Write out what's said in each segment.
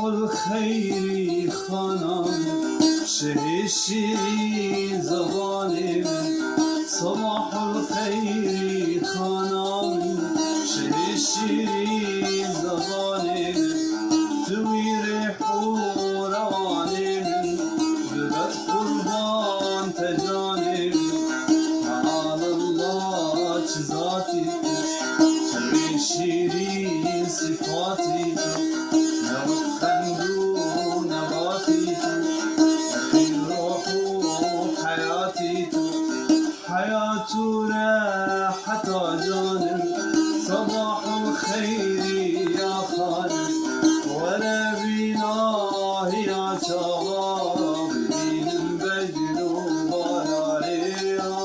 الخير خانم شه شیرین زبانم صباح الخير خانم شه شیرین زبانم توی ریح و روانم برد قربان تجانم تعال الله چه ذاتی چه شیرین صفاتی حتى جانب صباح الخير يا خالد ولا بيناه يا شباب بين البجل وبلايا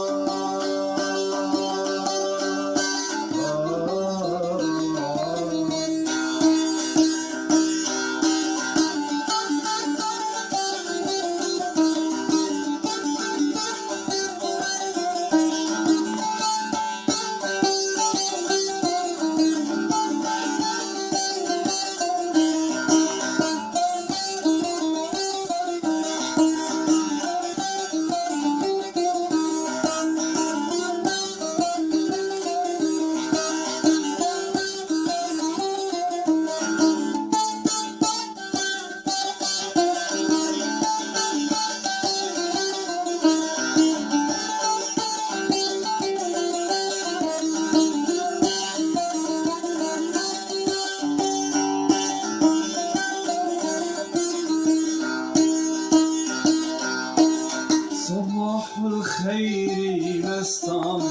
صباح الخير مستم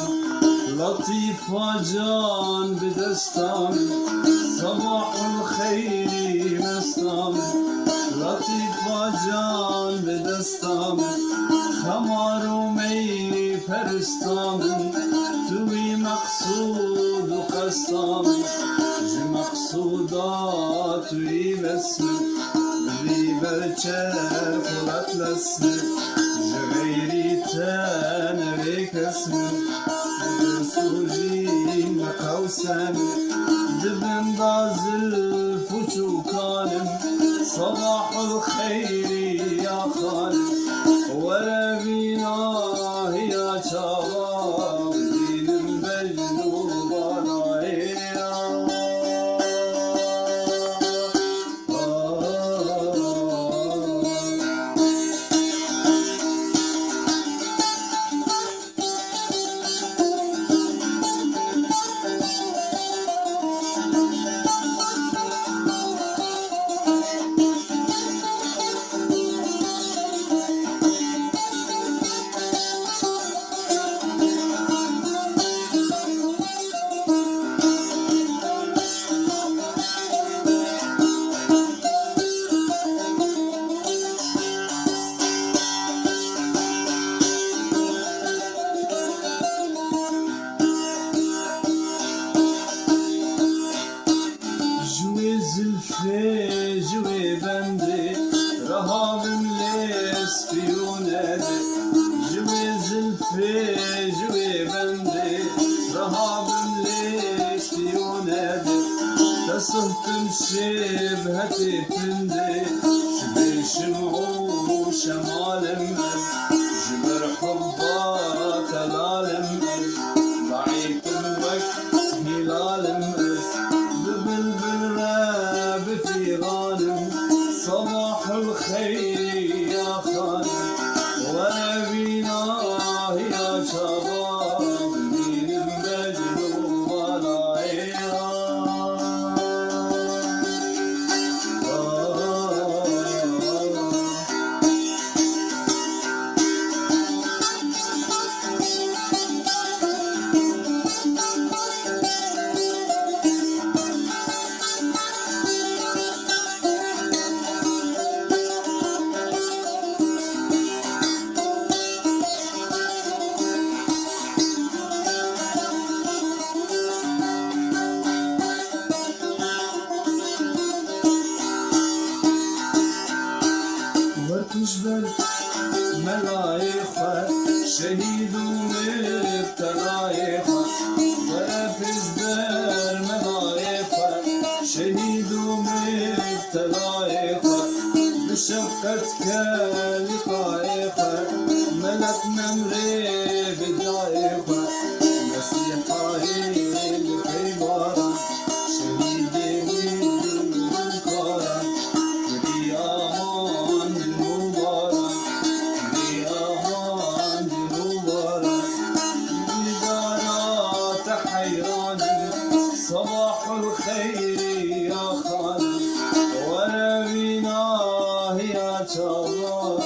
لطيفة جان بدستم صباح الخير مستم لطيفة جان بدستم خمار ومي فرستم توي مقصود وقستم جي مقصودات توي بسمك بلي برشاف ولتلسمك غيري تنبيك اسمك بسوجي مقوسم دبن دازل فوشو كالم صباح الخير يا خالد ولا بيناه يا شباب دين البجل وبلايا زلفي جوي بندي رهابم ليس في ونادي جوي زلفي جوي بندي رهابم ليس في ونادي تصهتم شبهتي فندي شبي شمعو شمال مد جبر حبات العالم ضعيف الوقت هلال مد في غانم صباح الخير يا خالد ولا بيناه يا شباب من البجل وبلايا تجبر ملايخة شهيد ومبتلايخة ولا تجبر ملايخة شهيد ومبتلايخة شقتك لطائفة ملك نمري بدائفة مسيحاي الخيبارة شهيدي من الكارة في أمان المبارك في أمان المبارك إدارات حيراني صباح الخير يا خالد ونبينا يا شباب